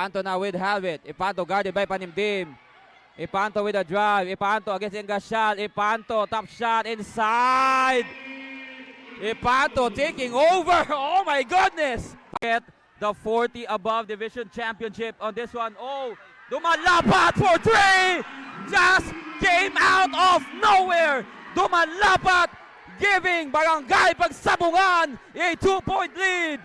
Ipanto now with Halvet. Ipanto guarded by Panimdim. Ipanto with a drive. Ipanto against Engashal. Ipanto, top shot inside. Ipanto taking over. Oh my goodness. Get the 40 above division championship on this one. Oh, Dumalapat for three. Just came out of nowhere. Dumalapat giving Barangay Pagsabungan a 2-point lead.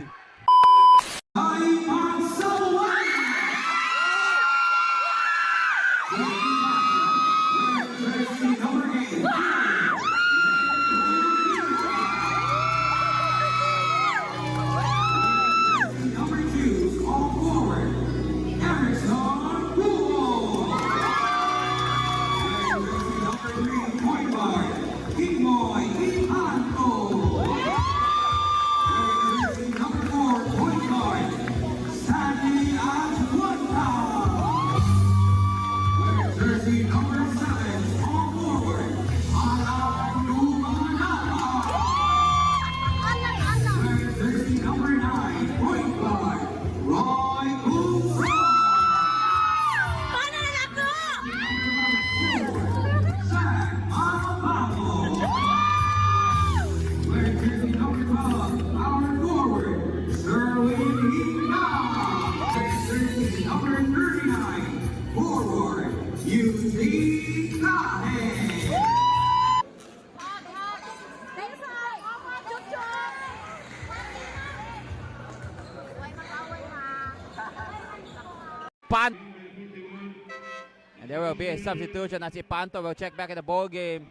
And there will be a substitution as Ipanto will check back in the ball game,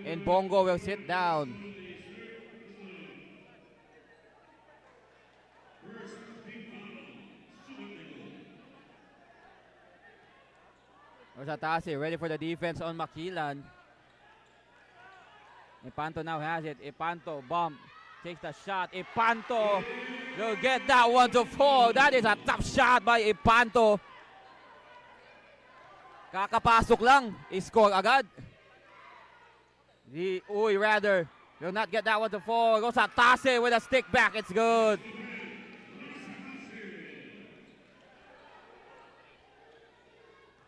and Bongo will sit down. Rosatasi ready for the defense on Makilan. Ipanto now has it. Ipanto bump, takes the shot. Ipanto will get that one to fall. That is a tough shot by Ipanto. Kakapasok lang, i-score agad. Uy rather will not get that one to fall. Rosatasi with a stick back. It's good.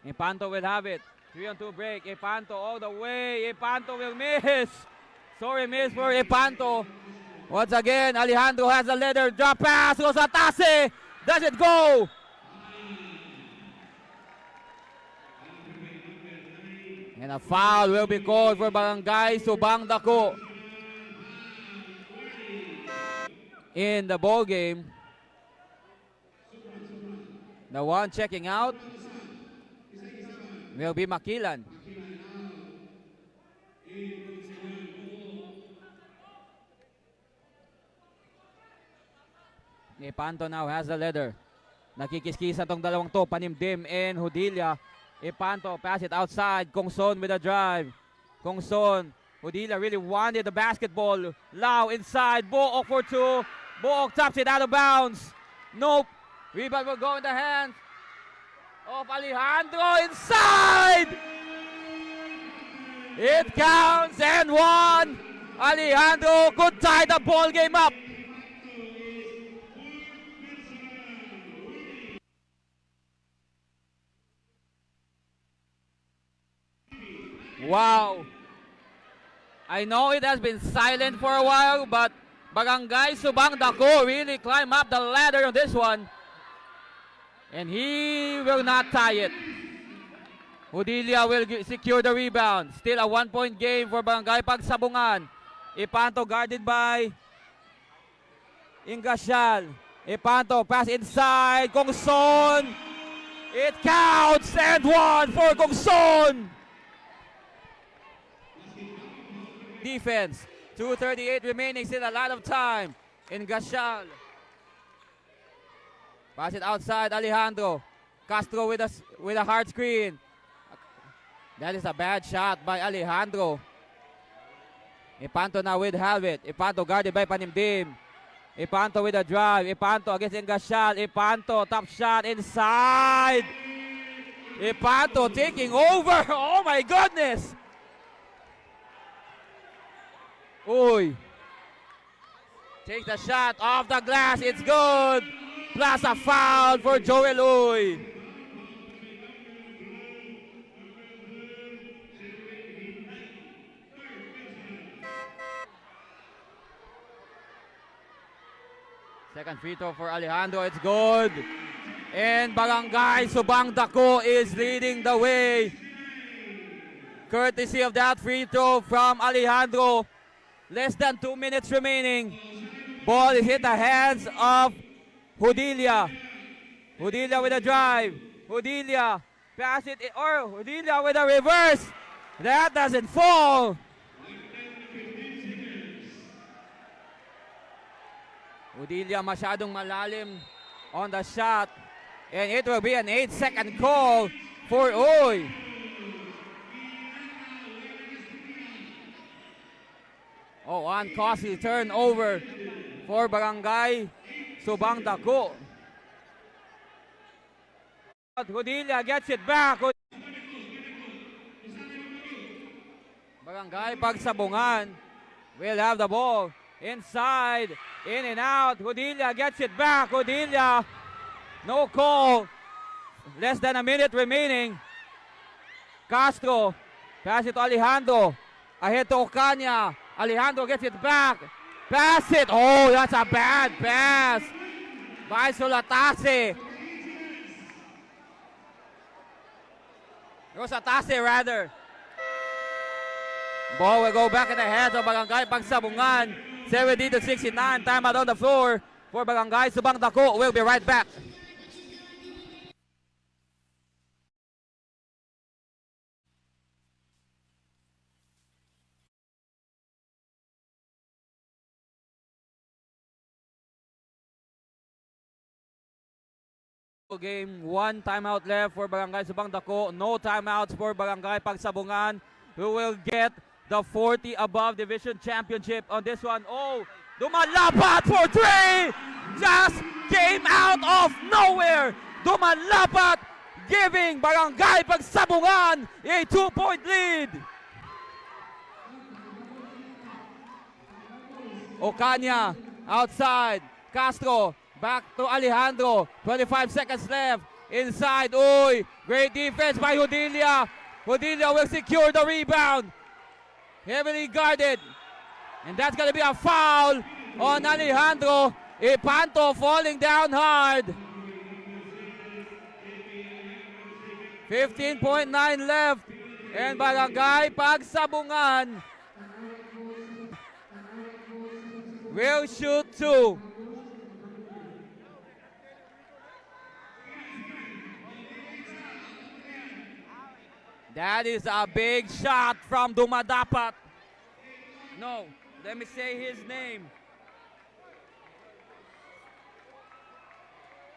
Ipanto will have it. 3-on-2 break. Ipanto all the way. Ipanto will miss. Sorry, miss for Ipanto. Once again, Alejandro has a leather drop pass. Rosatasi. Does it go? And a foul will be called for Barangay Subang Dako in the ball game. The one checking out will be Makilan. Ipanto now has the leather. Nakikiskisan tong dalawang to, Panimdim and Hudilla. Ipanto pass it outside. Kongson with a drive. Kongson. Hudilla really wanted the basketball. Lau inside. Book for two. Book taps it out of bounds. Nope. Rebound will go in the hands of Alejandro inside. It counts and one. Alejandro could tie the ball game up. Wow. I know it has been silent for a while, but Barangay Subang Dako really climbed up the ladder on this one. And he will not tie it. Hudilla will secure the rebound. Still a 1-point game for Barangay Pagsabungan. Ipanto guarded by Ingashal. Ipanto pass inside. Kongson. It counts and one for Kongson. Defense. 2:38 remaining. Still a lot of time. Ingashal. Pass it outside, Alejandro. Castro with a hard screen. That is a bad shot by Alejandro. Ipanto now with Halvet. Ipanto guarded by Panimdim. Ipanto with a drive. Ipanto against Ingashal. Ipanto, top shot inside. Ipanto taking over. Oh my goodness. Uy. Take the shot off the glass. It's good. plus a foul for Joel Uy. Second free throw for Alejandro, it's good. And Barangay Subang Dako is leading the way. Courtesy of that free throw from Alejandro. Less than 2 minutes remaining. Ball is hit the hands of Hudilia. Hudilia with a drive. Hudilia pass it, or Hudilia with a reverse. That doesn't fall. Hudilia masyadong malalim on the shot. And it will be an 8-second call for Uy. Oh, uncostly turnover for Barangay Subang Dako. Hudilia gets it back. Barangay Pagsabungan will have the ball. Inside, in and out. Hudilia gets it back. Hudilia, no call. Less than a minute remaining. Castro, pass it to Alejandro. Ahead to Ocaña. Alejandro gets it back. Pass it. Oh, that's a bad pass by Solatase. Rosatase, rather. Ball will go back in the hands of Barangay Pagsabungan. 70-69. Timeout on the floor for Barangay Subang Dako. We'll be right back. Game, 1 timeout left for Barangay Subang Dako. No timeouts for Barangay Pagsabungan, who will get the 40 above division championship on this one. Oh, Dumalapat for 3! Just came out of nowhere. Dumalapat giving Barangay Pagsabungan a 2-point lead. Ocaña outside. Castro back to Alejandro. 25 seconds left. Inside. Uy. Great defense by Hudilia. Hudilia will secure the rebound. Heavily guarded. And that's going to be a foul on Alejandro. Ipanto falling down hard. 15.9 left. And Barangay Pagsabungan will shoot 2. That is a big shot from Dumadapat. No, let me say his name.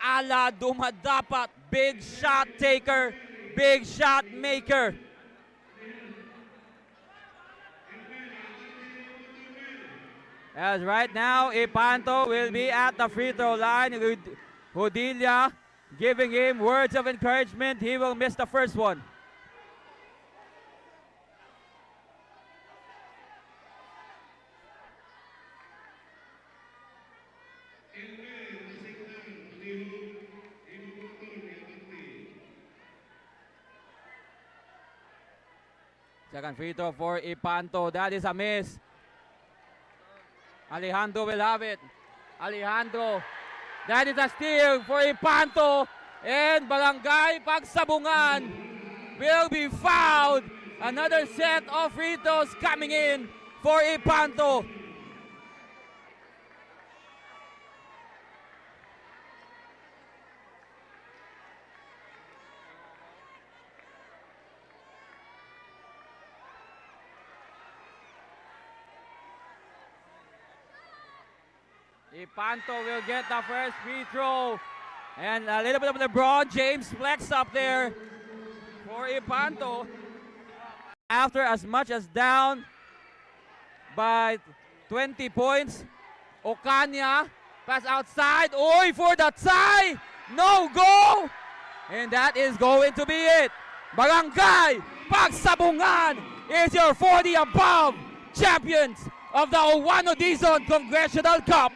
Ala Dumadapat, big shot taker, big shot maker. As right now, Ipanto will be at the free throw line. Hudilia giving him words of encouragement. He will miss the first one. Second free throw for Ipanto. That is a miss. Alejandro will have it. Alejandro. That is a steal for Ipanto. And Barangay Pagsabungan will be fouled. Another set of free throws coming in for Ipanto. Ipanto will get the first free throw. And a little bit of LeBron James flex up there for Ipanto. After as much as down by 20 points, Ocaña pass outside. Uy for the tie. No go. And that is going to be it. Barangay Pagsabungan is your 40 above champions of the Owano Dizon Congressional Cup.